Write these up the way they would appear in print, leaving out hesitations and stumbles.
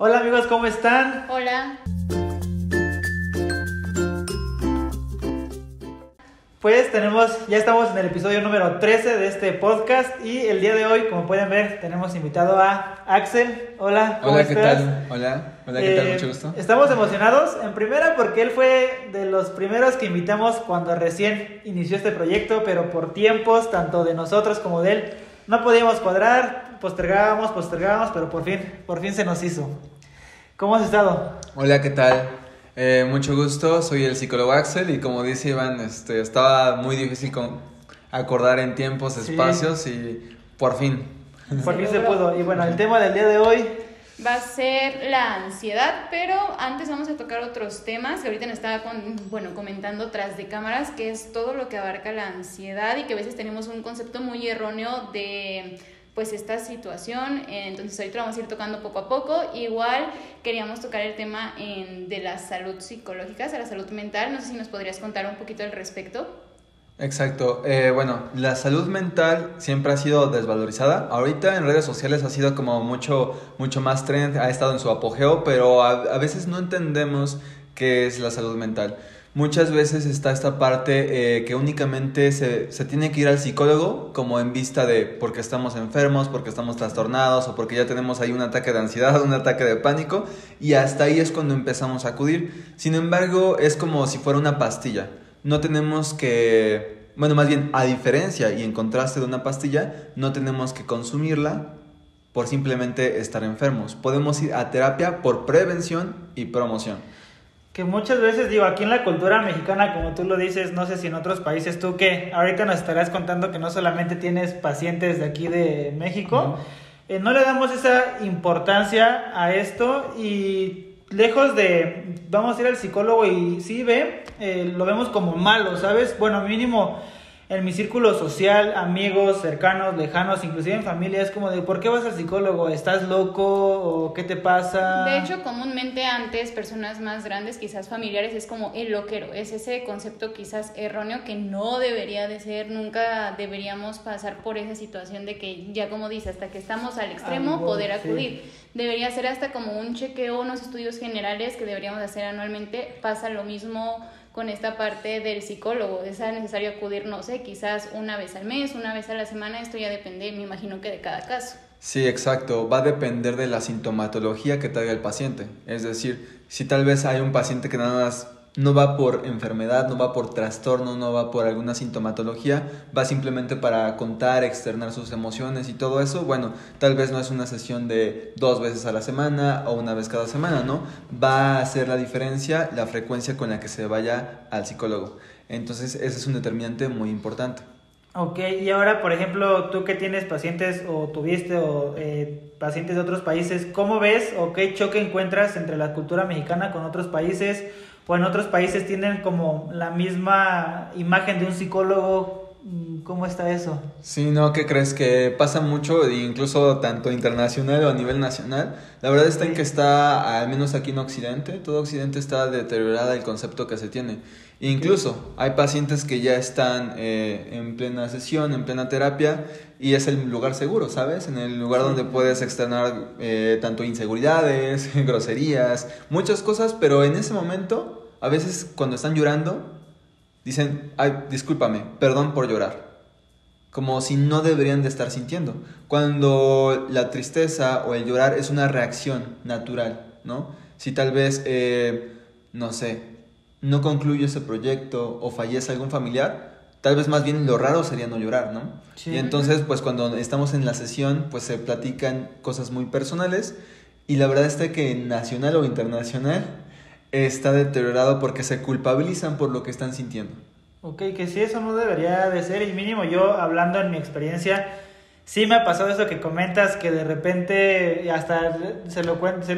Hola amigos, ¿cómo están? Hola. Pues ya estamos en el episodio número 13 de este podcast y el día de hoy, como pueden ver, tenemos invitado a Axel. Hola, ¿cómo Hola, ¿qué estás? tal? Hola, ¿qué tal? Mucho gusto. Estamos emocionados, en primera porque él fue de los primeros que invitamos cuando recién inició este proyecto, pero por tiempos, tanto de nosotros como de él, no podíamos cuadrar, postergábamos, pero por fin se nos hizo. ¿Cómo has estado? Hola, ¿qué tal? Mucho gusto, soy el psicólogo Axel y como dice Iván, estaba muy difícil acordar en tiempos, espacios y por fin. Por fin se pudo. Y bueno, el tema del día de hoy Va a ser la ansiedad, pero antes vamos a tocar otros temas que ahorita nos estaba comentando tras de cámaras, que es todo lo que abarca la ansiedad y que a veces tenemos un concepto muy erróneo de pues esta situación. Entonces ahorita lo vamos a ir tocando poco a poco. Igual queríamos tocar el tema de la salud psicológica, de la salud mental. No sé si nos podrías contar un poquito al respecto. Exacto, bueno, la salud mental siempre ha sido desvalorizada. Ahorita en redes sociales ha sido como mucho más trend, ha estado en su apogeo, pero a veces no entendemos qué es la salud mental. Muchas veces está esta parte que únicamente se tiene que ir al psicólogo como en vista de porque estamos enfermos, porque estamos trastornados o porque ya tenemos ahí un ataque de ansiedad, un ataque de pánico, y hasta ahí es cuando empezamos a acudir. Sin embargo, es como si fuera una pastilla. No tenemos que, más bien a diferencia y en contraste de una pastilla, no tenemos que consumirla por simplemente estar enfermos. Podemos ir a terapia por prevención y promoción. que muchas veces, digo, aquí en la cultura mexicana, como tú lo dices, no sé si en otros países, tú que ahorita nos estarás contando que no solamente tienes pacientes de aquí de México, no le damos esa importancia a esto y lejos de vamos a ir al psicólogo y sí lo vemos como malo, ¿sabes? Bueno, mínimo en mi círculo social, amigos, cercanos, lejanos, inclusive en familia, es como de, ¿por qué vas al psicólogo? ¿Estás loco? ¿O qué te pasa? De hecho, comúnmente antes, personas más grandes, quizás familiares, es como el loquero. Es ese concepto quizás erróneo que no debería de ser. Nunca deberíamos pasar por esa situación de que, ya como dice, hasta que estamos al extremo, poder acudir. Sí. Debería ser hasta como un chequeo, unos estudios generales que deberíamos hacer anualmente. Pasa lo mismo con esta parte del psicólogo. Es necesario acudir, no sé, quizás una vez al mes, una vez a la semana. Esto ya depende, me imagino que de cada caso. Sí, exacto. Va a depender de la sintomatología que traiga el paciente. Es decir, si tal vez hay un paciente que nada más no va por enfermedad, no va por trastorno, no va por alguna sintomatología, va simplemente para contar, externar sus emociones y todo eso, bueno, tal vez no es una sesión de 2 veces a la semana o una vez cada semana, ¿no? Va a hacer la diferencia la frecuencia con la que se vaya al psicólogo. Entonces, ese es un determinante muy importante. Ok, y ahora, por ejemplo, tú que tienes pacientes o tuviste pacientes de otros países, ¿cómo ves o qué choque encuentras entre la cultura mexicana con otros países? ¿O en otros países tienen como la misma imagen de un psicólogo? ¿Cómo está eso? Sí, no, ¿qué crees? Que pasa mucho, incluso tanto internacional o a nivel nacional. La verdad está en que está, al menos aquí en Occidente, todo Occidente está deteriorada el concepto que se tiene. Incluso hay pacientes que ya están en plena sesión, en plena terapia, y es el lugar seguro, ¿sabes? En el lugar donde puedes externar tanto inseguridades, groserías, muchas cosas, pero en ese momento, a veces cuando están llorando, dicen, ay, discúlpame, perdón por llorar. Como si no deberían de estar sintiendo. Cuando la tristeza o el llorar es una reacción natural, ¿no? Si tal vez, no sé, no concluye ese proyecto o fallece algún familiar, tal vez más bien lo raro sería no llorar, ¿no? Sí. Y entonces, pues cuando estamos en la sesión, pues se platican cosas muy personales y la verdad está que nacional o internacional está deteriorado porque se culpabilizan por lo que están sintiendo. Ok, que sí, eso no debería de ser, y mínimo yo, hablando en mi experiencia, sí me ha pasado eso que comentas, que de repente hasta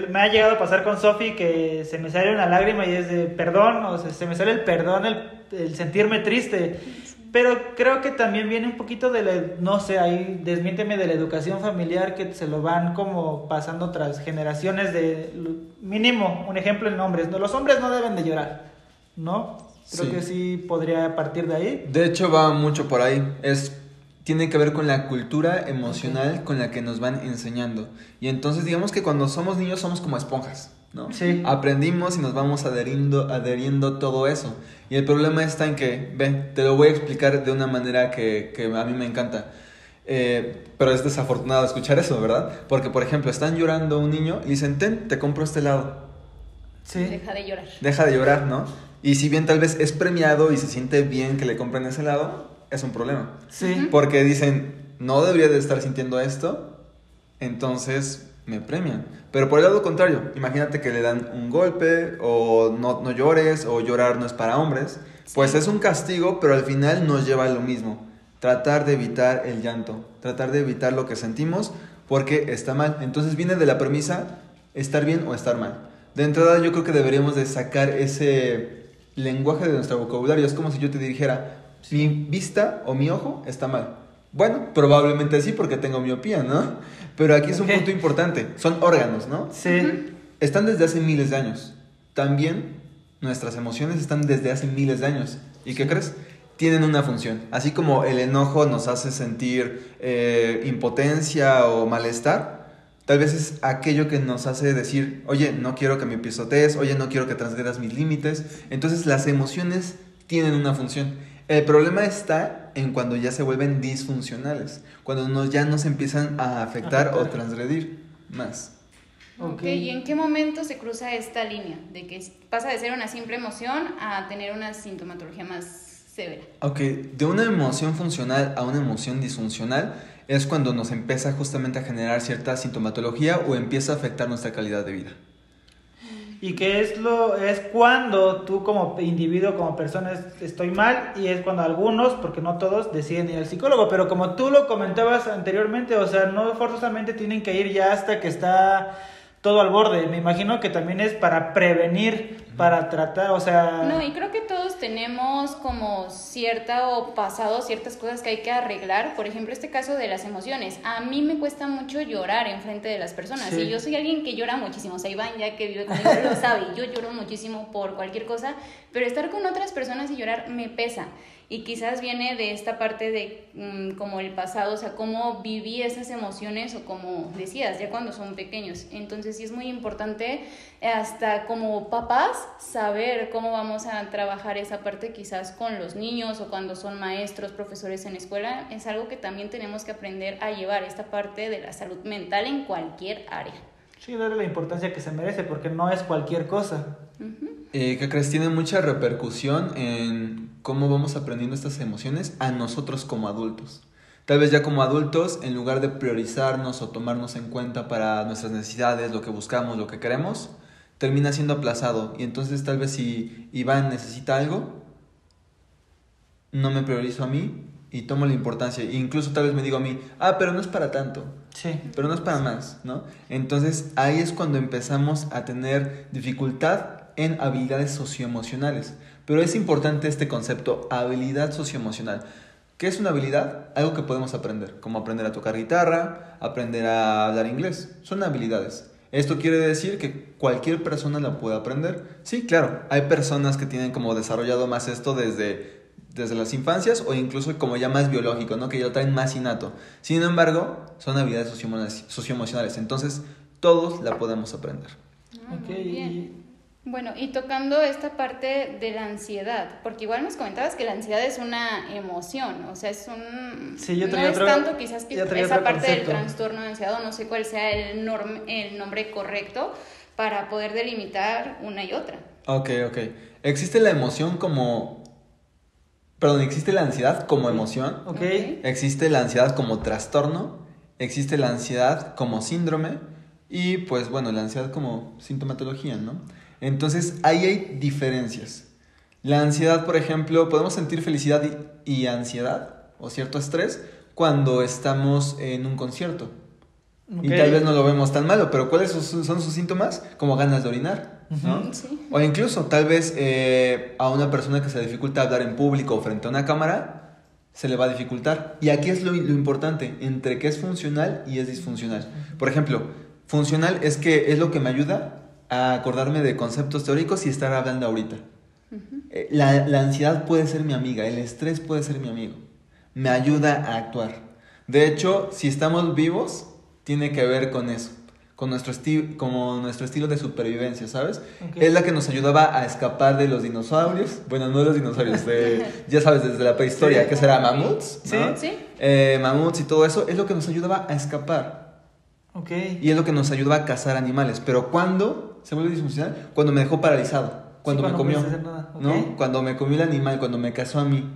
me ha llegado a pasar con Sofi, que se me sale una lágrima y es de perdón, o sea, se me sale el perdón, el sentirme triste, pero creo que también viene un poquito no sé, ahí desmiénteme, de la educación familiar, que se lo van como pasando tras generaciones de, mínimo, un ejemplo en hombres, no, los hombres no deben de llorar, ¿no? Creo que sí podría partir de ahí. De hecho va mucho por ahí, tiene que ver con la cultura emocional con la que nos van enseñando. Y entonces digamos que cuando somos niños somos como esponjas, ¿no? Sí. Aprendimos y nos vamos adheriendo todo eso. Y el problema está en que, ven, te lo voy a explicar de una manera que a mí me encanta. Pero es desafortunado escuchar eso, ¿verdad? Porque, por ejemplo, están llorando un niño y dicen, te compro este helado. Sí. Deja de llorar. Deja de llorar, ¿no? Y si bien tal vez es premiado y se siente bien que le compren ese helado, es un problema. Sí. Porque dicen, no debería de estar sintiendo esto, entonces me premian. Pero por el lado contrario, imagínate que le dan un golpe, o no llores, o llorar no es para hombres. Pues es un castigo, pero al final nos lleva a lo mismo. Tratar de evitar el llanto, tratar de evitar lo que sentimos, porque está mal. Entonces viene de la premisa, estar bien o estar mal. De entrada yo creo que deberíamos de sacar ese lenguaje de nuestro vocabulario. Es como si yo te dijera, mi vista o mi ojo está mal. Bueno, probablemente sí porque tengo miopía, ¿no? Pero aquí es un punto importante. Son órganos, ¿no? Sí. Están desde hace miles de años. También nuestras emociones están desde hace miles de años. ¿Y qué crees? Tienen una función. Así como el enojo nos hace sentir impotencia o malestar, tal vez es aquello que nos hace decir, oye, no quiero que me pisotees, oye, no quiero que transgredas mis límites. Entonces las emociones tienen una función. El problema está en cuando ya se vuelven disfuncionales, cuando ya nos empiezan a afectar o transgredir más. Ok, ¿y en qué momento se cruza esta línea de que pasa de ser una simple emoción a tener una sintomatología más severa? Ok, de una emoción funcional a una emoción disfuncional es cuando nos empieza justamente a generar cierta sintomatología o empieza a afectar nuestra calidad de vida. Y que es cuando tú como individuo, como persona, estoy mal, y es cuando algunos, porque no todos, deciden ir al psicólogo. Pero como tú lo comentabas anteriormente, o sea, no forzosamente tienen que ir ya hasta que está todo al borde. Me imagino que también es para prevenir, para tratar, o sea... No, y creo que todos tenemos como pasado ciertas cosas que hay que arreglar. Por ejemplo, este caso de las emociones. A mí me cuesta mucho llorar enfrente de las personas. Sí. Y yo soy alguien que llora muchísimo. O sea, Iván, ya que vive conmigo, lo sabe. Yo lloro muchísimo por cualquier cosa. Pero estar con otras personas y llorar me pesa. Y quizás viene de esta parte de como el pasado, o sea, cómo viví esas emociones o como decías, ya cuando son pequeños. Entonces sí es muy importante hasta como papás saber cómo vamos a trabajar esa parte quizás con los niños o cuando son maestros, profesores en escuela. Es algo que también tenemos que aprender a llevar, esta parte de la salud mental en cualquier área. Sí, darle la importancia que se merece porque no es cualquier cosa. ¿Qué crees? Tiene mucha repercusión en cómo vamos aprendiendo estas emociones a nosotros como adultos. Tal vez ya como adultos, en lugar de priorizarnos o tomarnos en cuenta para nuestras necesidades, lo que buscamos, lo que queremos, termina siendo aplazado. Y entonces tal vez si Iván necesita algo, no me priorizo a mí y tomo la importancia. E incluso tal vez me digo a mí, pero no es para tanto. Sí. Pero no es para más, ¿no? Entonces ahí es cuando empezamos a tener dificultad en habilidades socioemocionales. Pero es importante este concepto, habilidad socioemocional. ¿Qué es una habilidad? Algo que podemos aprender, como aprender a tocar guitarra, aprender a hablar inglés. Son habilidades. ¿Esto quiere decir que cualquier persona la puede aprender? Sí, claro. Hay personas que tienen como desarrollado más esto desde las infancias o incluso como ya más biológico, ¿no? Que ya lo traen más innato. Sin embargo, son habilidades socioemocionales. Entonces, todos la podemos aprender. Muy bien. Bueno, y tocando esta parte de la ansiedad, porque igual nos comentabas que la ansiedad es una emoción, o sea, es un... Sí, yo no traía es otro, tanto quizás que esa parte concepto del trastorno de ansiedad, o no sé cuál sea el nombre correcto para poder delimitar una y otra. Ok. Existe la emoción como... Perdón, existe la ansiedad como emoción. Ok. Existe la ansiedad como trastorno. Existe la ansiedad como síndrome. Y pues bueno, la ansiedad como sintomatología, ¿no? Entonces ahí hay diferencias. La ansiedad, por ejemplo, podemos sentir felicidad y ansiedad o cierto estrés cuando estamos en un concierto. Okay. Y tal vez no lo vemos tan malo, pero ¿cuáles son sus síntomas? Como ganas de orinar, ¿no? Sí. O incluso tal vez a una persona que se le dificulta hablar en público o frente a una cámara, se le va a dificultar. Y aquí es lo importante, entre qué es funcional y es disfuncional. Por ejemplo, funcional es lo que me ayuda a acordarme de conceptos teóricos y estar hablando ahorita. La ansiedad puede ser mi amiga, el estrés puede ser mi amigo. me ayuda a actuar. De hecho, si estamos vivos, tiene que ver con eso, con nuestro estilo de supervivencia, ¿sabes? Okay. Es la que nos ayudaba a escapar de los dinosaurios. Bueno, no de los dinosaurios, ya sabes, desde la prehistoria, ¿qué será? ¿Mamuts? ¿No? Sí. Mamuts y todo eso, es lo que nos ayudaba a escapar. Okay. Y es lo que nos ayudaba a cazar animales. Pero ¿cuándo se vuelve disfuncional? Cuando me dejó paralizado, cuando me comió, no nada. Okay. ¿no? Cuando me comió el animal, cuando me cazó a mí.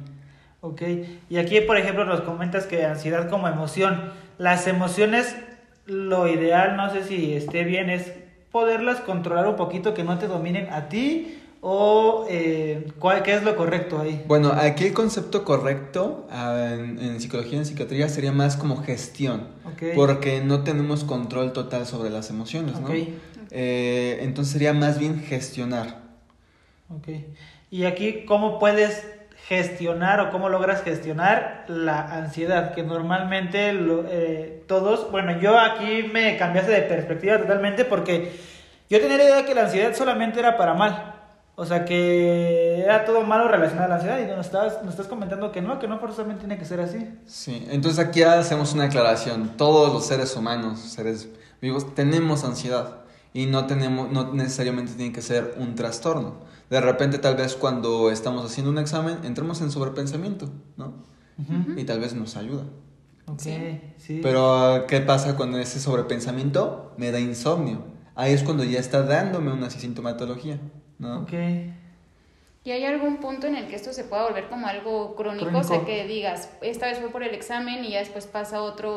Ok, y aquí por ejemplo nos comentas que ansiedad como emoción. Las emociones, lo ideal, no sé si esté bien, es poderlas controlar un poquito, que no te dominen a ti, o ¿qué es lo correcto ahí? Bueno, aquí el concepto correcto en psicología y en psiquiatría sería más como gestión, Okay. porque no tenemos control total sobre las emociones, ¿no? Okay. Entonces sería más bien gestionar. Ok, y aquí ¿cómo puedes gestionar o cómo logras gestionar la ansiedad? Que normalmente todos, bueno, yo aquí me cambiaste de perspectiva totalmente, porque yo tenía la idea de que la ansiedad solamente era para mal, o sea, que era todo malo relacionado a la ansiedad, y nos estás comentando que no forzosamente tiene que ser así. Sí, entonces aquí hacemos una aclaración. Todos los seres humanos, seres vivos, tenemos ansiedad, y no necesariamente tiene que ser un trastorno. De repente, tal vez cuando estamos haciendo un examen, entramos en sobrepensamiento, ¿no? Uh-huh. Y tal vez nos ayuda. Ok, sí. Pero, ¿qué pasa con ese sobrepensamiento? Me da insomnio. Ahí es cuando ya está dándome una sintomatología, ¿no? Ok. ¿Y hay algún punto en el que esto se pueda volver como algo crónico? O sea, que digas, esta vez fue por el examen y ya después pasa otra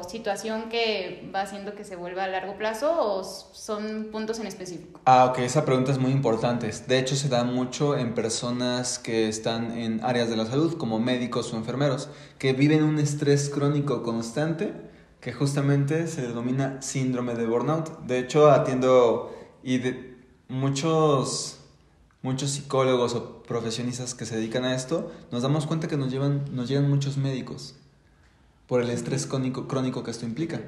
situación que va haciendo que se vuelva a largo plazo, o son puntos en específico? Ok, esa pregunta es muy importante. De hecho, se da mucho en personas que están en áreas de la salud, como médicos o enfermeros, que viven un estrés crónico constante, que justamente se denomina síndrome de burnout. De hecho, atiendo muchos psicólogos o profesionistas que se dedican a esto, nos damos cuenta que nos llegan muchos médicos por el estrés crónico que esto implica.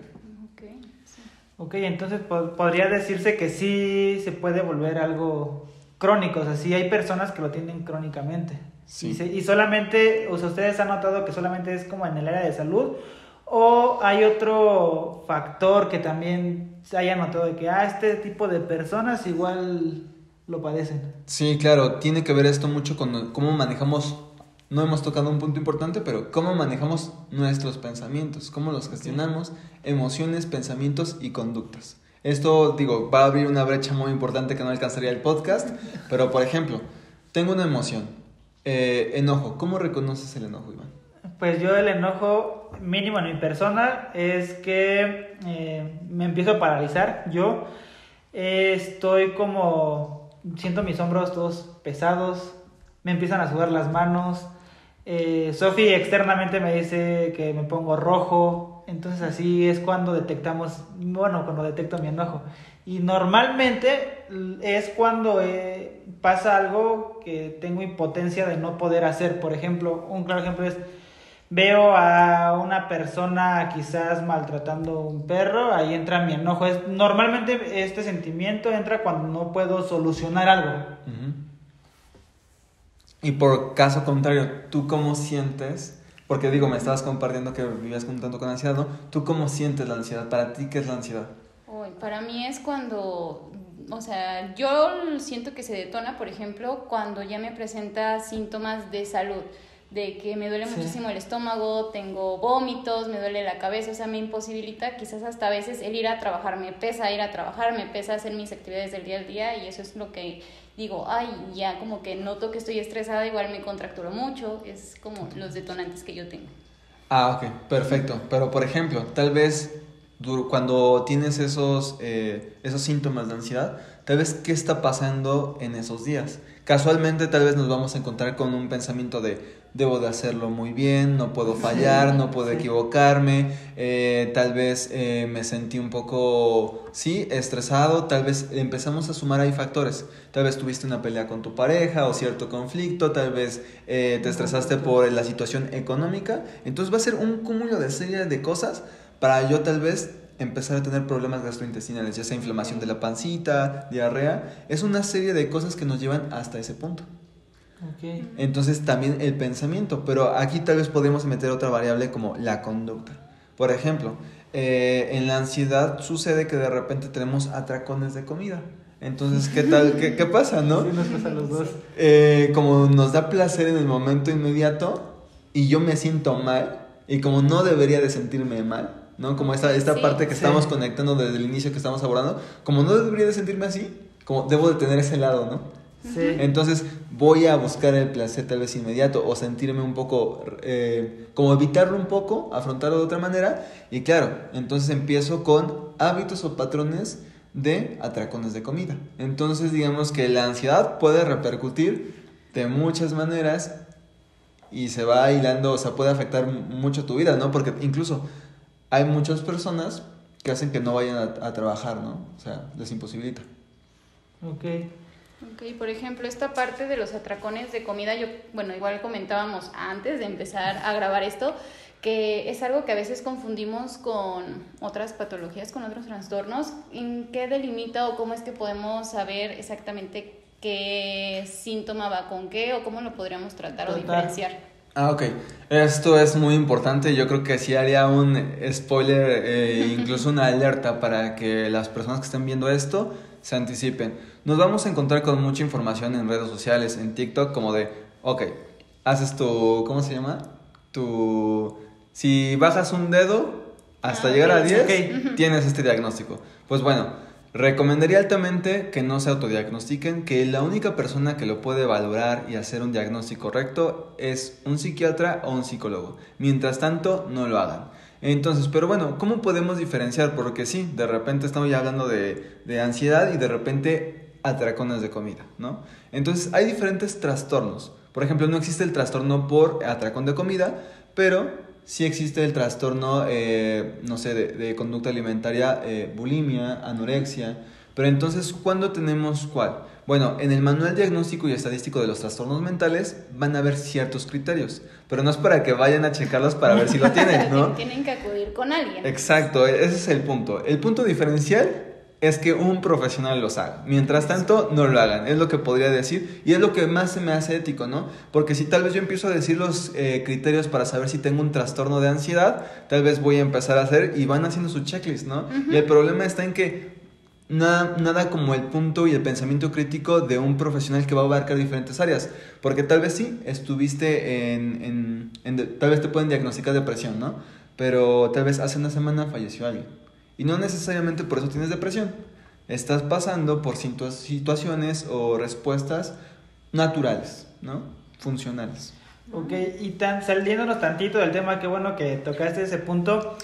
Okay, sí. Ok, entonces podría decirse que sí se puede volver algo crónico, o sea, sí hay personas que lo tienen crónicamente. Sí. Y solamente, o sea, ¿ustedes han notado que solamente es como en el área de salud? ¿O hay otro factor que también se haya notado de que este tipo de personas igual lo padecen? Sí, claro, tiene que ver esto mucho con cómo manejamos, no hemos tocado un punto importante, pero cómo manejamos nuestros pensamientos, cómo los gestionamos, emociones, pensamientos y conductas. Esto, va a abrir una brecha muy importante que no alcanzaría el podcast, pero por ejemplo, tengo una emoción, enojo. ¿Cómo reconoces el enojo, Iván? Pues yo el enojo mínimo en mi persona es que me empiezo a paralizar. Yo estoy como, siento mis hombros todos pesados, me empiezan a sudar las manos. Sofi externamente me dice que me pongo rojo. Entonces así es cuando cuando detecto mi enojo. Y normalmente es cuando pasa algo que tengo impotencia de no poder hacer. Por ejemplo, un claro ejemplo es, veo a una persona quizás maltratando a un perro, ahí entra mi enojo. Normalmente este sentimiento entra cuando no puedo solucionar algo. Uh-huh. Y por caso contrario, ¿tú cómo sientes? Porque me estabas compartiendo que vivías tanto con ansiedad, ¿no? ¿Tú cómo sientes la ansiedad? ¿Para ti qué es la ansiedad? Para mí es cuando, o sea, yo siento que se detona, por ejemplo, cuando ya me presenta síntomas de salud, de que me duele muchísimo el estómago, tengo vómitos, me duele la cabeza, o sea, me imposibilita quizás hasta a veces el ir a trabajar, me pesa ir a trabajar, me pesa hacer mis actividades del día al día, y eso es lo que digo, ya como que noto que estoy estresada, igual me contracturo mucho, es como los detonantes que yo tengo. Ok, perfecto. Pero por ejemplo, tal vez cuando tienes esos síntomas de ansiedad, tal vez qué está pasando en esos días. Casualmente tal vez nos vamos a encontrar con un pensamiento de debo de hacerlo muy bien, no puedo fallar, no puedo equivocarme, tal vez me sentí un poco, estresado, tal vez empezamos a sumar ahí factores, tal vez tuviste una pelea con tu pareja o cierto conflicto, tal vez te estresaste por la situación económica, entonces va a ser un cúmulo de serie de cosas para yo tal vez empezar a tener problemas gastrointestinales, ya sea inflamación de la pancita, diarrea, es una serie de cosas que nos llevan hasta ese punto. Okay. Entonces también el pensamiento, pero aquí tal vez podemos meter otra variable como la conducta. Por ejemplo, en la ansiedad sucede que de repente tenemos atracones de comida. Entonces, ¿qué tal? ¿Qué pasa, no? Sí, nos pasa a los dos. Como nos da placer en el momento inmediato y yo me siento mal y como no debería de sentirme mal, ¿no? Como esta Sí. parte que estamos conectando desde el inicio que estamos abordando, como no debería de sentirme así, como debo de tener ese lado, ¿no? Sí. Entonces voy a buscar el placer tal vez inmediato o sentirme un poco, como evitarlo un poco, afrontarlo de otra manera y claro, entonces empiezo con hábitos o patrones de atracones de comida. Entonces digamos que la ansiedad puede repercutir de muchas maneras y se va hilando, o sea, puede afectar mucho tu vida, ¿no? Porque incluso hay muchas personas que hacen que no vayan a trabajar, ¿no? O sea, les imposibilita. Ok. Ok, por ejemplo, esta parte de los atracones de comida, igual comentábamos antes de empezar a grabar esto, que es algo que a veces confundimos con otras patologías, con otros trastornos. ¿En qué delimita o cómo es que podemos saber exactamente qué síntoma va con qué o cómo lo podríamos tratar o diferenciar? Ok. Esto es muy importante. Yo creo que sí haría un spoiler, incluso una alerta para que las personas que estén viendo esto se anticipen. Nos vamos a encontrar con mucha información en redes sociales, en TikTok, como de, ok, haces tu, ¿cómo se llama? Si bajas un dedo hasta llegar a 10, tienes este diagnóstico. Pues bueno, recomendaría altamente que no se autodiagnostiquen, que la única persona que lo puede valorar y hacer un diagnóstico correcto es un psiquiatra o un psicólogo. Mientras tanto, no lo hagan. Entonces, pero bueno, ¿cómo podemos diferenciar? Porque sí, de repente estamos ya hablando de ansiedad y de repente atracones de comida, ¿no? Entonces, hay diferentes trastornos. Por ejemplo, no existe el trastorno por atracón de comida, pero sí existe el trastorno, no sé, de conducta alimentaria, bulimia, anorexia. Pero entonces, ¿cuándo tenemos cuál? Bueno, en el manual diagnóstico y estadístico de los trastornos mentales van a haber ciertos criterios, pero no es para que vayan a checarlos para ver si lo tienen, ¿no? Tienen que acudir con alguien. Exacto, ese es el punto. El punto diferencial es que un profesional los haga. Mientras tanto, no lo hagan. Es lo que podría decir y es lo que más se me hace ético, ¿no? Porque si tal vez yo empiezo a decir los criterios para saber si tengo un trastorno de ansiedad, tal vez voy a empezar a hacer y van haciendo su checklist, ¿no? Uh-huh. Y el problema está en que nada como el punto y el pensamiento crítico de un profesional que va a abarcar diferentes áreas. Porque tal vez sí, estuviste tal vez te pueden diagnosticar depresión, ¿no? Pero tal vez hace una semana falleció alguien. Y no necesariamente por eso tienes depresión. Estás pasando por situaciones o respuestas naturales, ¿no? Funcionales. Ok, y saliéndonos tantito del tema, qué bueno que tocaste ese punto.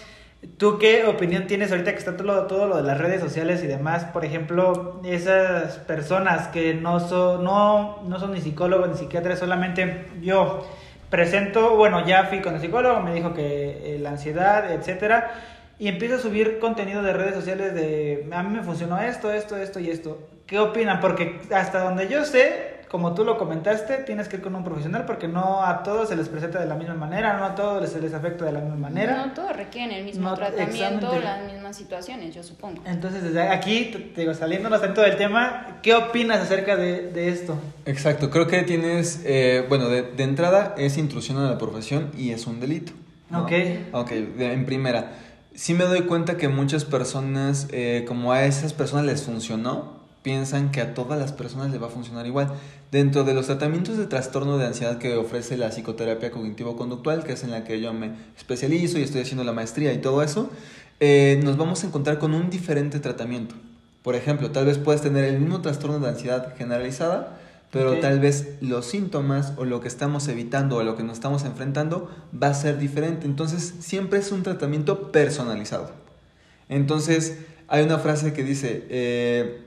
¿Tú qué opinión tienes ahorita que está todo lo de las redes sociales y demás? Por ejemplo, esas personas que no son ni psicólogos ni psiquiatras, solamente yo presento, bueno, ya fui con el psicólogo, me dijo que la ansiedad, etcétera, y empiezo a subir contenido de redes sociales de, a mí me funcionó esto y esto. ¿Qué opinan? Porque hasta donde yo sé, como tú lo comentaste, tienes que ir con un profesional porque no a todos se les presenta de la misma manera, no a todos se les afecta de la misma manera. No todos requieren el mismo tratamiento, las mismas situaciones, yo supongo. Entonces, desde aquí, te digo, saliéndonos tanto del tema, ¿qué opinas acerca de esto? Exacto, creo que tienes, de entrada es intrusión a la profesión y es un delito, ¿no? Ok, en primera. Sí me doy cuenta que muchas personas, como a esas personas les funcionó, piensan que a todas las personas les va a funcionar igual. Dentro de los tratamientos de trastorno de ansiedad que ofrece la psicoterapia cognitivo-conductual, que es en la que yo me especializo y estoy haciendo la maestría y todo eso, nos vamos a encontrar con un diferente tratamiento. Por ejemplo, tal vez puedes tener el mismo trastorno de ansiedad generalizada, pero tal vez los síntomas o lo que estamos evitando o lo que nos estamos enfrentando va a ser diferente. Entonces, siempre es un tratamiento personalizado. Entonces, hay una frase que dice,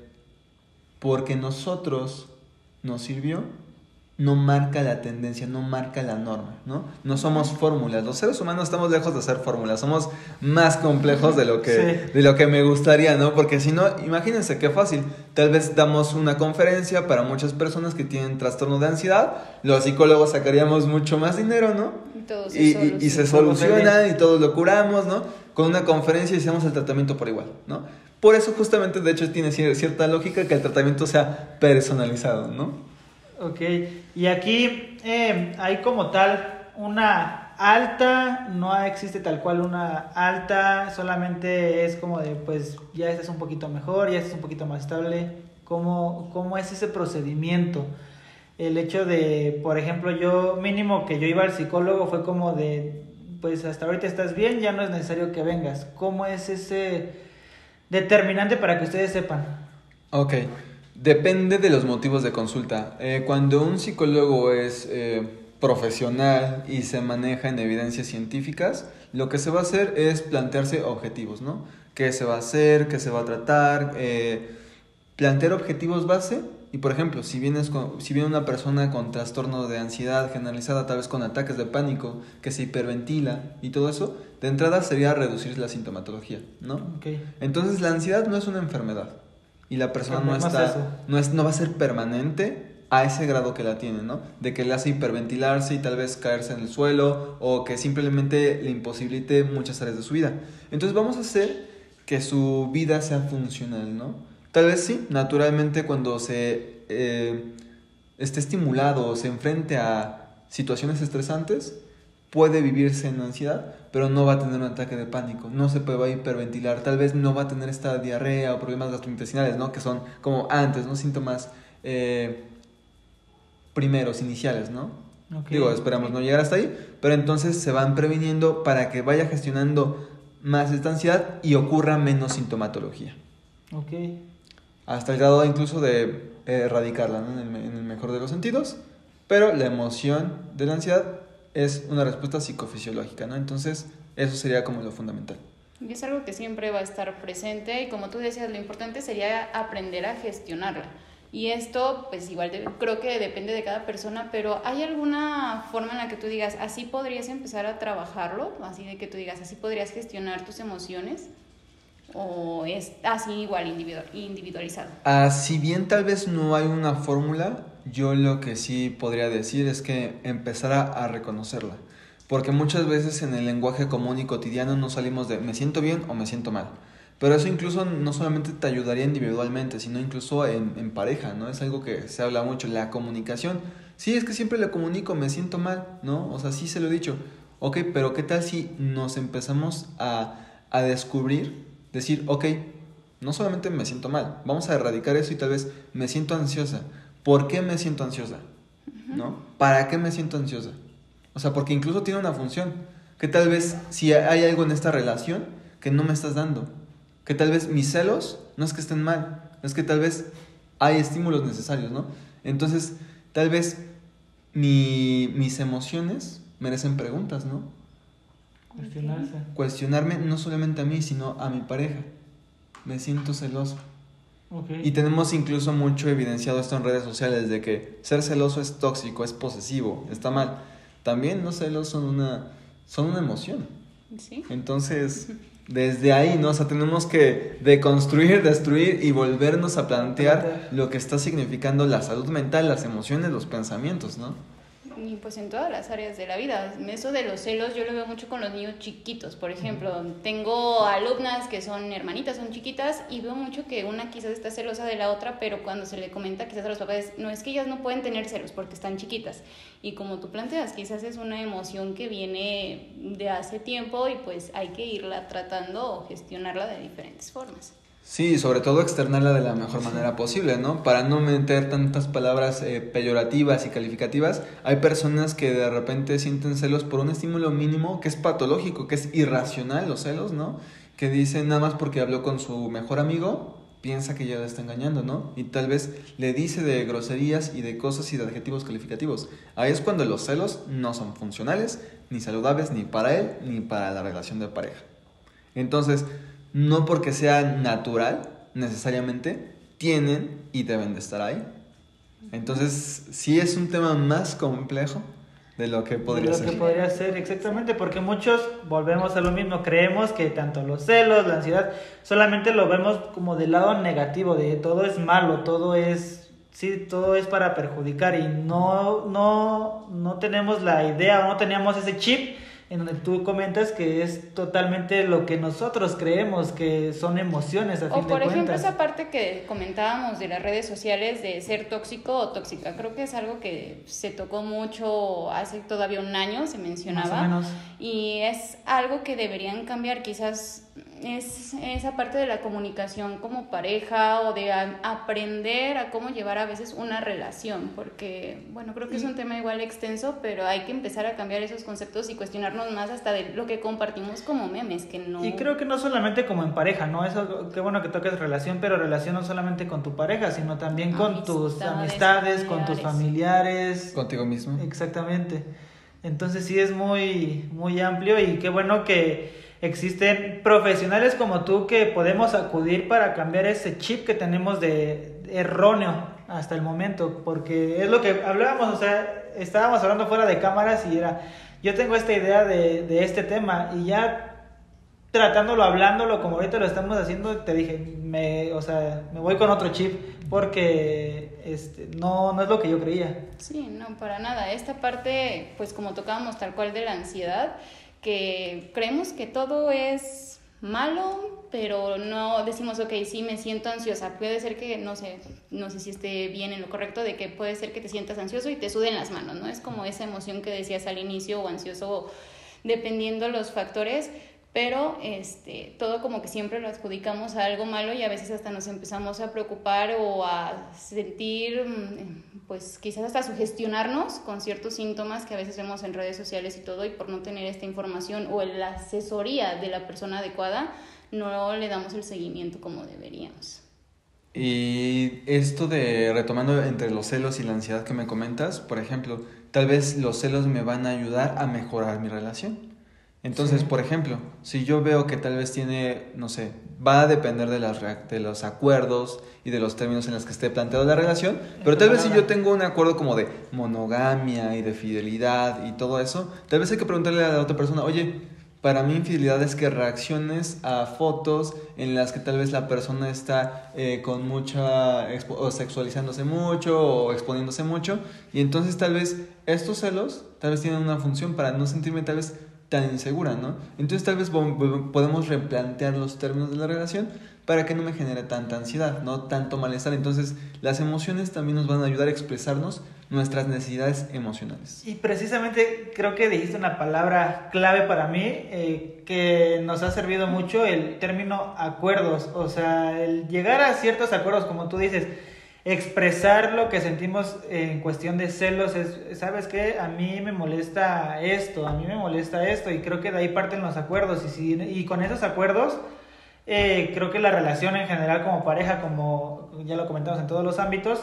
porque nosotros nos sirvió, no marca la tendencia, no marca la norma, ¿no? No somos fórmulas. Los seres humanos estamos lejos de ser fórmulas. Somos más complejos de lo que me gustaría, ¿no? Porque si no, imagínense qué fácil. Tal vez damos una conferencia para muchas personas que tienen trastorno de ansiedad. Los psicólogos sacaríamos mucho más dinero, ¿no? Y se soluciona y todos lo curamos, ¿no? Con una conferencia hacemos el tratamiento por igual, ¿no? Por eso justamente, de hecho, tiene cierta lógica que el tratamiento sea personalizado, ¿no? Ok, y aquí hay como tal una alta, no existe tal cual una alta, solamente es como de, pues ya estás un poquito mejor, ya estás un poquito más estable. ¿Cómo es ese procedimiento? El hecho de, por ejemplo, yo mínimo que yo iba al psicólogo fue como de, pues hasta ahorita estás bien, ya no es necesario que vengas. ¿Cómo es ese determinante para que ustedes sepan? Ok, depende de los motivos de consulta. Cuando un psicólogo es profesional y se maneja en evidencias científicas, lo que se va a hacer es plantearse objetivos, ¿no? ¿Qué se va a hacer? ¿Qué se va a tratar? Plantear objetivos base. Y por ejemplo, si viene una persona con trastorno de ansiedad generalizada, tal vez con ataques de pánico, que se hiperventila y todo eso, de entrada sería reducir la sintomatología, ¿no? Okay. Entonces la ansiedad no es una enfermedad y la persona no va a ser permanente a ese grado que la tiene, ¿no? De que le hace hiperventilarse y tal vez caerse en el suelo o que simplemente le imposibilite muchas áreas de su vida. Entonces vamos a hacer que su vida sea funcional, ¿no? Tal vez sí, naturalmente cuando se esté estimulado o se enfrente a situaciones estresantes, puede vivirse en ansiedad, pero no va a tener un ataque de pánico, no se va a hiperventilar, tal vez no va a tener esta diarrea o problemas gastrointestinales, ¿no? Que son como antes, ¿no? Síntomas primeros, iniciales, ¿no? Okay. Digo, esperamos no llegar hasta ahí, pero entonces se van previniendo para que vaya gestionando más esta ansiedad y ocurra menos sintomatología. Ok. Hasta el grado incluso de erradicarla, ¿no? en el mejor de los sentidos, pero la emoción de la ansiedad es una respuesta psicofisiológica, ¿no? Entonces eso sería como lo fundamental. Y es algo que siempre va a estar presente y como tú decías, lo importante sería aprender a gestionarla. Y esto, pues igual creo que depende de cada persona, pero ¿hay alguna forma en la que tú digas, así podrías empezar a trabajarlo? Así de que tú digas, así podrías gestionar tus emociones. ¿O es así igual individualizado? Si bien tal vez no hay una fórmula, yo lo que sí podría decir es que empezara a reconocerla. Porque muchas veces en el lenguaje común y cotidiano no salimos de me siento bien o me siento mal. Pero eso incluso no solamente te ayudaría individualmente, sino incluso en pareja, ¿no? Es algo que se habla mucho, la comunicación. Sí, es que siempre le comunico, me siento mal, ¿no? O sea, sí se lo he dicho. Ok, pero ¿qué tal si nos empezamos a descubrir? Decir, ok, no solamente me siento mal, vamos a erradicar eso y tal vez me siento ansiosa. ¿Por qué me siento ansiosa? ¿No? ¿Para qué me siento ansiosa? O sea, porque incluso tiene una función. Que tal vez si hay algo en esta relación que no me estás dando. Que tal vez mis celos no es que estén mal, es que tal vez hay estímulos necesarios, ¿no? Entonces, tal vez mis emociones merecen preguntas, ¿no? Cuestionarme no solamente a mí, sino a mi pareja. Me siento celoso. Okay. Y tenemos incluso mucho evidenciado esto en redes sociales de que ser celoso es tóxico, es posesivo, está mal. También los celos son una emoción. ¿Sí? Entonces, desde ahí, ¿no? O sea, tenemos que deconstruir, destruir y volvernos a plantear lo que está significando la salud mental, las emociones, los pensamientos, ¿no? Y pues en todas las áreas de la vida. Eso de los celos yo lo veo mucho con los niños chiquitos. Por ejemplo, tengo alumnas que son hermanitas, son chiquitas, y veo mucho que una quizás está celosa de la otra, pero cuando se le comenta quizás a los papás, no, es que ellas no pueden tener celos porque están chiquitas. Y como tú planteas, quizás es una emoción que viene de hace tiempo y pues hay que irla tratando o gestionarla de diferentes formas. Sí, sobre todo externarla de la mejor manera posible, ¿no? Para no meter tantas palabras peyorativas y calificativas. Hay personas que de repente sienten celos por un estímulo mínimo que es patológico, que es irracional, los celos, ¿no? Que dicen nada más porque habló con su mejor amigo, piensa que ya la está engañando, ¿no? Y tal vez le dice de groserías y de cosas y de adjetivos calificativos. Ahí es cuando los celos no son funcionales, ni saludables, ni para él, ni para la relación de pareja. Entonces, no porque sea natural, necesariamente, tienen y deben de estar ahí. Entonces, sí es un tema más complejo de lo que podría ser. De lo que podría ser, exactamente, porque muchos volvemos a lo mismo. Creemos que tanto los celos, la ansiedad, solamente lo vemos como del lado negativo, de todo es malo, todo es para perjudicar, y no tenemos la idea o no teníamos ese chip en donde tú comentas que es totalmente lo que nosotros creemos que son emociones a fin de cuentas. O por ejemplo esa parte que comentábamos de las redes sociales de ser tóxico o tóxica, creo que es algo que se tocó mucho hace todavía un año, se mencionaba. Más o menos. Y es algo que deberían cambiar, quizás es esa parte de la comunicación como pareja o de aprender a cómo llevar a veces una relación, porque bueno, creo que es un tema igual extenso, pero hay que empezar a cambiar esos conceptos y cuestionarnos más hasta de lo que compartimos como memes, que no... Y creo que no solamente como en pareja, ¿no? Eso, qué bueno que toques relación, pero relación no solamente con tu pareja, sino también con tus amistades, con tus familiares. Contigo mismo. Exactamente. Entonces sí es muy, muy amplio y qué bueno que existen profesionales como tú que podemos acudir para cambiar ese chip que tenemos de erróneo hasta el momento, porque es lo que hablábamos, o sea, estábamos hablando fuera de cámaras y era, yo tengo esta idea de este tema y ya tratándolo, hablándolo como ahorita lo estamos haciendo, te dije, me voy con otro chip porque no es lo que yo creía. Sí, no, para nada. Esta parte, pues como tocábamos tal cual de la ansiedad, que creemos que todo es malo, pero no decimos, ok, sí me siento ansiosa. Puede ser que, no sé si esté bien en lo correcto, de que puede ser que te sientas ansioso y te suden las manos, ¿no? Es como esa emoción que decías al inicio, o ansioso, dependiendo los factores, pero todo como que siempre lo adjudicamos a algo malo y a veces hasta nos empezamos a preocupar o a sentir, pues quizás hasta sugestionarnos con ciertos síntomas que a veces vemos en redes sociales y todo, y por no tener esta información o la asesoría de la persona adecuada, no le damos el seguimiento como deberíamos. Y esto de retomando entre los celos y la ansiedad que me comentas, por ejemplo, tal vez los celos me van a ayudar a mejorar mi relación. Entonces, sí. Por ejemplo, si yo veo que tal vez tiene, no sé, va a depender de los acuerdos y de los términos en los que esté planteada la relación, pero tal vez si yo tengo un acuerdo como de monogamia y de fidelidad y todo eso, tal vez hay que preguntarle a la otra persona, oye, para mí infidelidad es que reacciones a fotos en las que tal vez la persona está con mucha, o sexualizándose mucho o exponiéndose mucho, y entonces tal vez estos celos tal vez tienen una función para no sentirme tal vez tan insegura, ¿no? Entonces tal vez podemos replantear los términos de la relación para que no me genere tanta ansiedad, no tanto malestar. Entonces las emociones también nos van a ayudar a expresarnos nuestras necesidades emocionales. Y precisamente creo que dijiste una palabra clave para mí, que nos ha servido mucho, el término acuerdos. O sea, el llegar a ciertos acuerdos, como tú dices, expresar lo que sentimos en cuestión de celos, ¿sabes qué? A mí me molesta esto, y creo que de ahí parten los acuerdos, y con esos acuerdos creo que la relación en general como pareja, como ya lo comentamos en todos los ámbitos,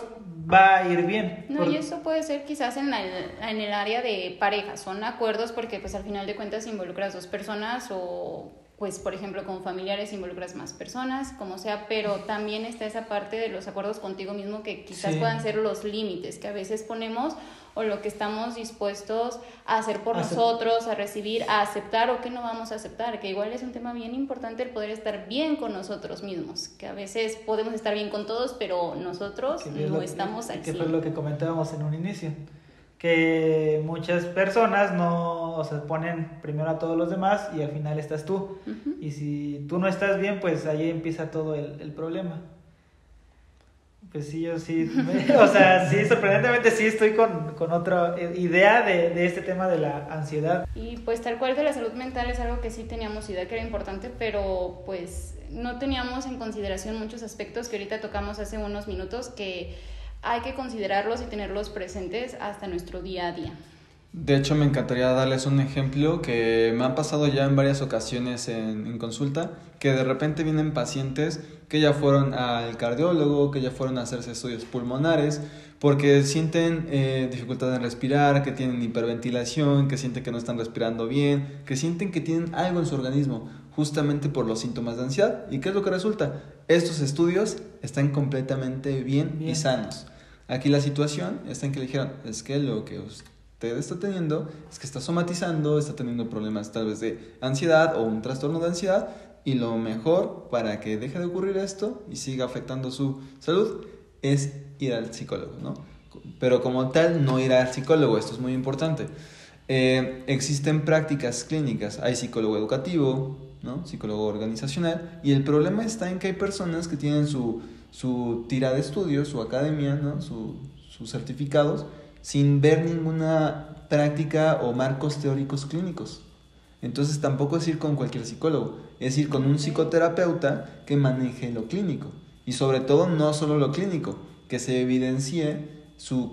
va a ir bien. No, y eso puede ser quizás en el área de pareja, son acuerdos porque pues al final de cuentas involucras dos personas, o pues por ejemplo con familiares involucras más personas, como sea, pero también está esa parte de los acuerdos contigo mismo que quizás puedan ser los límites que a veces ponemos, o lo que estamos dispuestos a hacer por nosotros, a recibir, a aceptar o que no vamos a aceptar, que igual es un tema bien importante el poder estar bien con nosotros mismos, que a veces podemos estar bien con todos, pero nosotros no estamos al 100%. Que fue lo que comentábamos en un inicio, que muchas personas ponen primero a todos los demás y al final estás tú. Uh-huh. Y si tú no estás bien, pues ahí empieza todo el problema. Pues sí, yo sí, sí, sorprendentemente sí estoy con otra idea de este tema de la ansiedad. Y pues tal cual de la salud mental es algo que sí teníamos idea que era importante, pero pues no teníamos en consideración muchos aspectos que ahorita tocamos hace unos minutos, que hay que considerarlos y tenerlos presentes hasta nuestro día a día. De hecho, me encantaría darles un ejemplo que me ha pasado ya en varias ocasiones en consulta, que de repente vienen pacientes que ya fueron al cardiólogo, que ya fueron a hacerse estudios pulmonares, porque sienten dificultad en respirar, que tienen hiperventilación, que sienten que no están respirando bien, que sienten que tienen algo en su organismo, justamente por los síntomas de ansiedad. ¿Y qué es lo que resulta? Estos estudios están completamente bien y sanos. Aquí la situación está en que le dijeron, es que lo que usted está teniendo es que está somatizando, está teniendo problemas tal vez de ansiedad o un trastorno de ansiedad, y lo mejor para que deje de ocurrir esto y siga afectando su salud es ir al psicólogo, ¿no? Pero como tal, no ir al psicólogo, esto es muy importante. existen prácticas clínicas, hay psicólogo educativo, ¿no? Psicólogo organizacional, y el problema está en que hay personas que tienen su tira de estudios, su academia, ¿no? Sus certificados, sin ver ninguna práctica o marcos teóricos clínicos. Entonces tampoco es ir con cualquier psicólogo, es ir con un psicoterapeuta que maneje lo clínico, y sobre todo no solo lo clínico, que se evidencie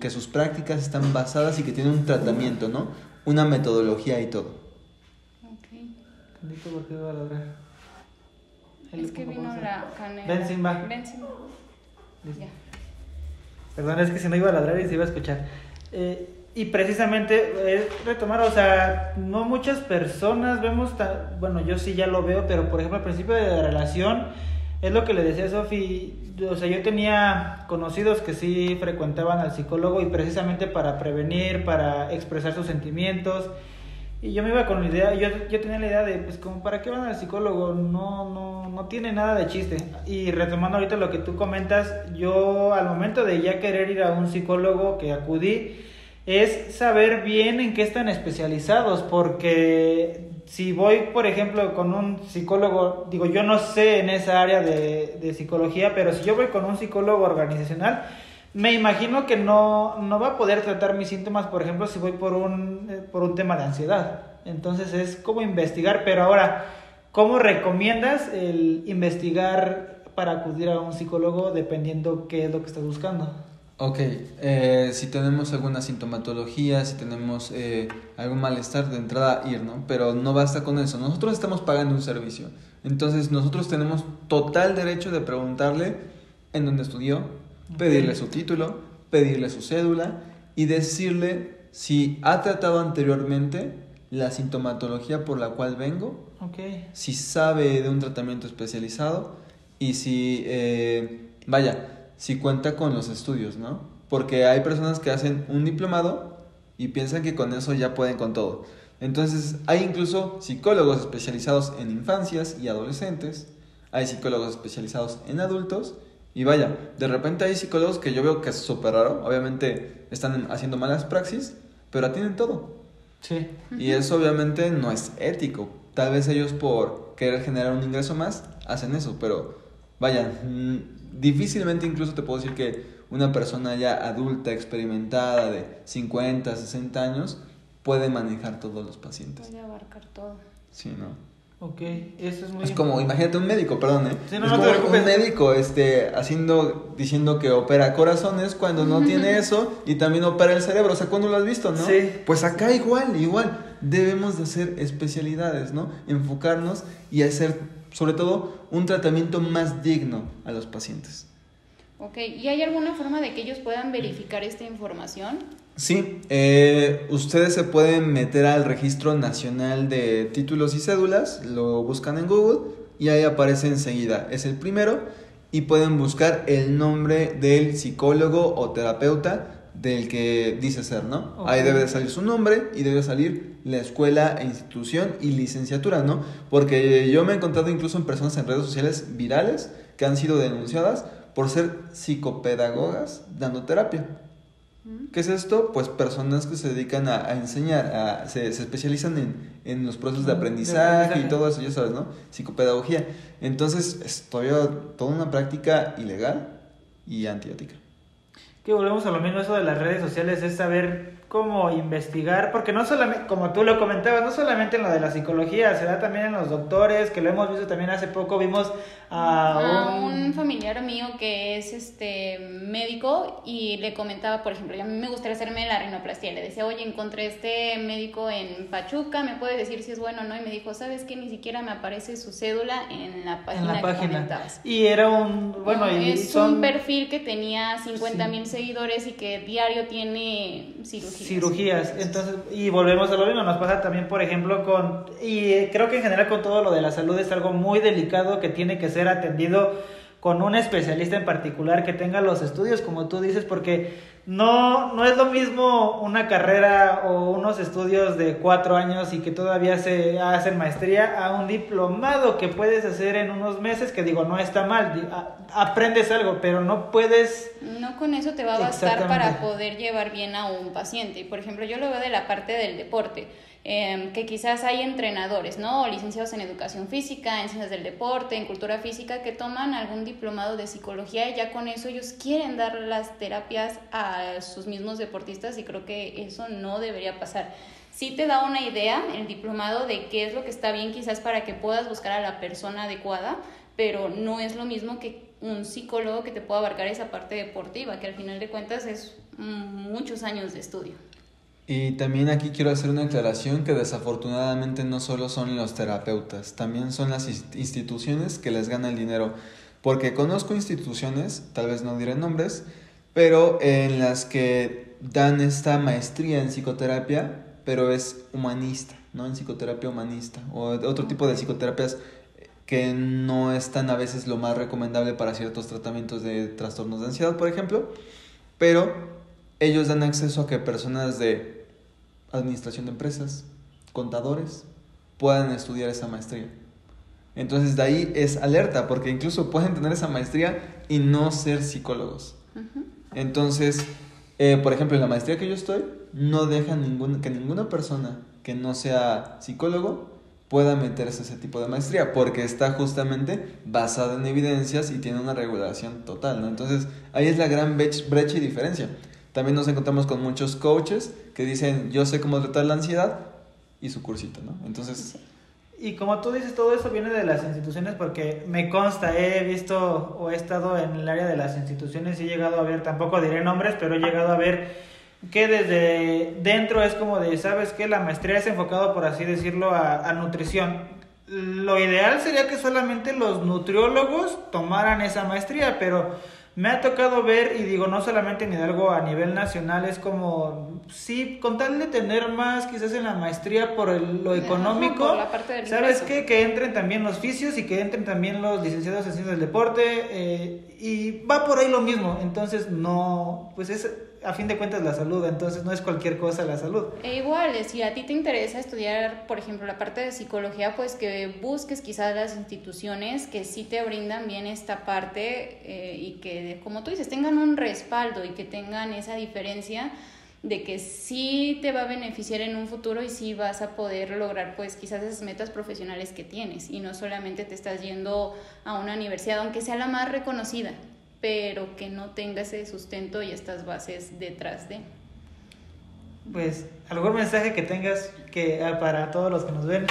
que sus prácticas están basadas y que tienen un tratamiento, ¿no? Una metodología y todo. Candico, ¿por qué va a ladrar? Es que vino la canela. Ven, Simba. Ya. Perdón, es que si no iba a ladrar y se iba a escuchar. Y precisamente retomar, o sea, no muchas personas vemos, bueno, yo sí ya lo veo, pero por ejemplo al principio de la relación, es lo que le decía a Sofi, o sea, yo tenía conocidos que sí frecuentaban al psicólogo y precisamente para prevenir, para expresar sus sentimientos, y yo me iba con la idea, yo tenía la idea de, pues como, ¿para qué van al psicólogo? No tiene nada de chiste. Y retomando ahorita lo que tú comentas, yo al momento de ya querer ir a un psicólogo que acudí, es saber bien en qué están especializados, porque si voy, por ejemplo, con un psicólogo, digo, yo no sé en esa área de psicología, pero si yo voy con un psicólogo organizacional, me imagino que no va a poder tratar mis síntomas, por ejemplo, si voy por un tema de ansiedad. Entonces es como investigar, pero ahora, ¿cómo recomiendas el investigar para acudir a un psicólogo dependiendo qué es lo que estás buscando? Ok, si tenemos alguna sintomatología, si tenemos algún malestar, de entrada ir, ¿no? Pero no basta con eso, nosotros estamos pagando un servicio, entonces nosotros tenemos total derecho de preguntarle en dónde estudió, pedirle su título, pedirle su cédula y decirle si ha tratado anteriormente la sintomatología por la cual vengo, si sabe de un tratamiento especializado y si, si cuenta con los estudios, ¿no? Porque hay personas que hacen un diplomado y piensan que con eso ya pueden con todo. Entonces, hay incluso psicólogos especializados en infancias y adolescentes, hay psicólogos especializados en adultos, y vaya, de repente hay psicólogos que yo veo que es súper raro, obviamente están haciendo malas praxis, pero atienden todo. Sí. Y eso obviamente no es ético. Tal vez ellos por querer generar un ingreso más hacen eso, pero vaya, difícilmente incluso te puedo decir que una persona ya adulta, experimentada de 50, 60 años puede manejar todos los pacientes. Puede abarcar todo. Sí, ¿no? Ok, eso es muy... Es como, imagínate un médico, perdón, Sí, no, es no como te preocupes. un médico diciendo que opera corazones cuando no tiene eso y también opera el cerebro, o sea, ¿cuándo lo has visto, no? Sí. Pues acá igual, debemos de hacer especialidades, ¿no? Enfocarnos y hacer, sobre todo, un tratamiento más digno a los pacientes. Ok, ¿y hay alguna forma de que ellos puedan verificar esta información? Sí, ustedes se pueden meter al Registro Nacional de Títulos y Cédulas, lo buscan en Google y ahí aparece enseguida, es el primero, y pueden buscar el nombre del psicólogo o terapeuta del que dice ser, ¿no? Okay. Ahí debe de salir su nombre y debe salir la escuela e institución y licenciatura, ¿no? Porque yo me he encontrado incluso en personas en redes sociales virales que han sido denunciadas por ser psicopedagogas dando terapia. ¿Qué es esto? Pues personas que se dedican a enseñar, se especializan en los procesos de aprendizaje y todo eso, ya sabes, ¿no? Psicopedagogía. Entonces, es todavía toda una práctica ilegal y antiética. Que volvemos a lo mismo, eso de las redes sociales es saber cómo investigar, porque no solamente, como tú lo comentabas, no solamente en lo de la psicología, se da también en los doctores, que lo hemos visto también hace poco, vimos a un familiar mío que es médico y le comentaba, por ejemplo, a mí me gustaría hacerme la rinoplastia, le decía, oye, encontré este médico en Pachuca, ¿me puede decir si es bueno o no? Y me dijo, ¿sabes qué? Ni siquiera me aparece su cédula en la página que comentabas. Y era un un perfil que tenía 50,000 seguidores y que diario tiene cirugías. Entonces, y volvemos a lo mismo, nos pasa también, por ejemplo, y creo que en general con todo lo de la salud es algo muy delicado que tiene que ser atendido con un especialista en particular que tenga los estudios, como tú dices, porque no es lo mismo una carrera o unos estudios de 4 años y que todavía se hacen maestría a un diplomado que puedes hacer en unos meses, que digo, no está mal, aprendes algo, pero no puedes... No con eso te va a bastar para poder llevar bien a un paciente. Por ejemplo, yo lo veo de la parte del deporte. Que quizás hay entrenadores, ¿no? O licenciados en educación física, en ciencias del deporte, en cultura física, que toman algún diplomado de psicología y ya con eso ellos quieren dar las terapias a sus mismos deportistas y creo que eso no debería pasar. Sí te da una idea el diplomado de qué es lo que está bien quizás para que puedas buscar a la persona adecuada, pero no es lo mismo que un psicólogo que te pueda abarcar esa parte deportiva, que al final de cuentas es muchos años de estudio. Y también aquí quiero hacer una aclaración que desafortunadamente no solo son los terapeutas, también son las instituciones que les ganan el dinero. Porque conozco instituciones, tal vez no diré nombres, pero en las que dan esta maestría en psicoterapia, pero es humanista, ¿no? En psicoterapia humanista o otro tipo de psicoterapias que no están a veces lo más recomendable para ciertos tratamientos de trastornos de ansiedad, por ejemplo, pero ellos dan acceso a que personas de administración de empresas, contadores, puedan estudiar esa maestría. Entonces de ahí es alerta, porque incluso pueden tener esa maestría y no ser psicólogos. Uh-huh. Entonces, por ejemplo, en la maestría que yo estoy, no dejan que ninguna persona que no sea psicólogo pueda meterse a ese tipo de maestría, porque está justamente basada en evidencias y tiene una regulación total, ¿no? Entonces ahí es la gran brecha y diferencia. También nos encontramos con muchos coaches que dicen, yo sé cómo tratar la ansiedad, y su cursito, ¿no? Entonces... Y como tú dices, todo eso viene de las instituciones, porque me consta, he visto o he estado en el área de las instituciones y he llegado a ver, tampoco diré nombres, pero he llegado a ver que desde dentro es como de, ¿sabes qué? La maestría es enfocado, por así decirlo, a nutrición. Lo ideal sería que solamente los nutriólogos tomaran esa maestría, pero... me ha tocado ver, y digo, no solamente en Hidalgo, a nivel nacional, es como, sí, con tal de tener más, quizás en la maestría por lo económico, por la parte del ¿sabes ingreso? qué? Que entren también los fisios y que entren también los licenciados en ciencias del deporte, y va por ahí lo mismo. Entonces, no, pues es a fin de cuentas la salud, entonces no es cualquier cosa la salud. Igual, si a ti te interesa estudiar, por ejemplo, la parte de psicología, pues que busques quizás las instituciones que sí te brindan bien esta parte y que, como tú dices, tengan un respaldo y que tengan esa diferencia de que sí te va a beneficiar en un futuro y sí vas a poder lograr pues quizás esas metas profesionales que tienes y no solamente te estás yendo a una universidad, aunque sea la más reconocida, pero que no tenga ese sustento y estas bases detrás de. Pues, ¿algún mensaje que tengas para todos los que nos ven?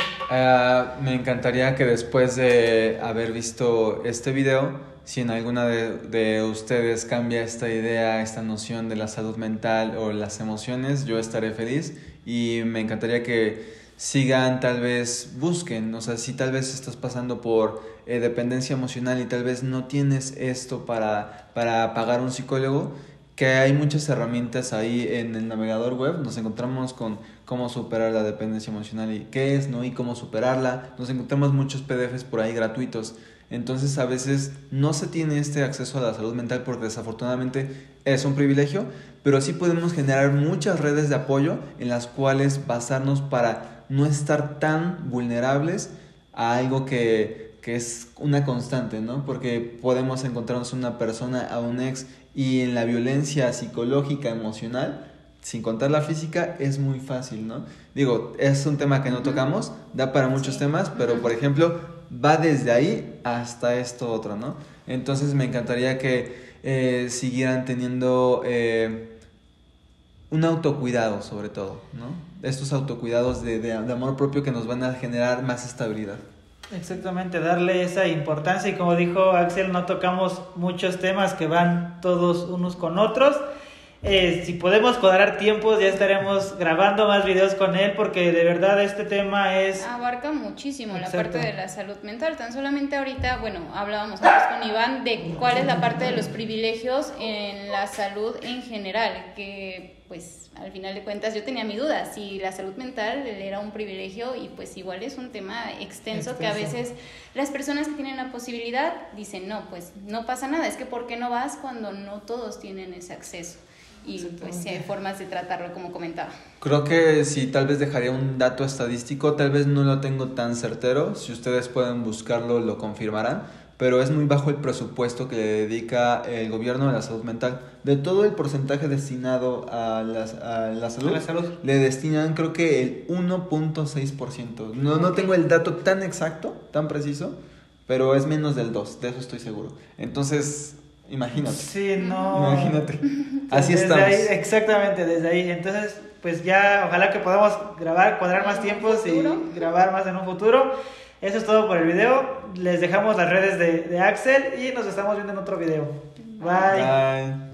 Me encantaría que después de haber visto este video, si en alguna de ustedes cambia esta idea, esta noción de la salud mental o las emociones, yo estaré feliz y me encantaría que sigan, tal vez busquen, o sea, si tal vez estás pasando por dependencia emocional y tal vez no tienes esto para pagar un psicólogo, que hay muchas herramientas ahí en el navegador web. Nos encontramos con cómo superar la dependencia emocional y qué es, ¿no? Y cómo superarla. Nos encontramos muchos PDFs por ahí gratuitos. Entonces a veces no se tiene este acceso a la salud mental porque desafortunadamente es un privilegio, pero sí podemos generar muchas redes de apoyo en las cuales basarnos para no estar tan vulnerables a algo que es una constante, ¿no? Porque podemos encontrarnos una persona, a un ex, y en la violencia psicológica, emocional, sin contar la física, es muy fácil, ¿no? Digo, es un tema que no tocamos, da para muchos temas, pero por ejemplo, va desde ahí hasta esto otro, ¿no? Entonces me encantaría que siguieran teniendo un autocuidado sobre todo, ¿no? Estos autocuidados de amor propio que nos van a generar más estabilidad. Exactamente, darle esa importancia, y como dijo Axel, no tocamos muchos temas que van todos unos con otros. Si podemos cuadrar tiempos, ya estaremos grabando más videos con él, porque de verdad este tema abarca muchísimo. Exacto. La parte de la salud mental. Tan solamente ahorita, bueno, hablábamos antes con Iván de cuál es la parte de los privilegios en la salud en general, que pues al final de cuentas yo tenía mi duda si la salud mental era un privilegio, y pues igual es un tema extenso que a veces las personas que tienen la posibilidad dicen no, pues no pasa nada, es que ¿por qué no vas cuando no todos tienen ese acceso? y pues sí hay formas de tratarlo como comentaba. Creo que sí, tal vez dejaría un dato estadístico, tal vez no lo tengo tan certero, si ustedes pueden buscarlo lo confirmarán, pero es muy bajo el presupuesto que le dedica el gobierno a la salud mental. De todo el porcentaje destinado a la salud, le destinan creo que el 1.6%. No tengo el dato tan exacto, tan preciso, pero es menos del 2%, de eso estoy seguro. Entonces, imagínate. Sí, no. Imagínate. Así desde estamos. Ahí, exactamente, desde ahí. Entonces, pues ya, ojalá que podamos cuadrar más tiempos y grabar más en un futuro. Eso es todo por el video. Les dejamos las redes de Axel y nos estamos viendo en otro video. Bye. Bye.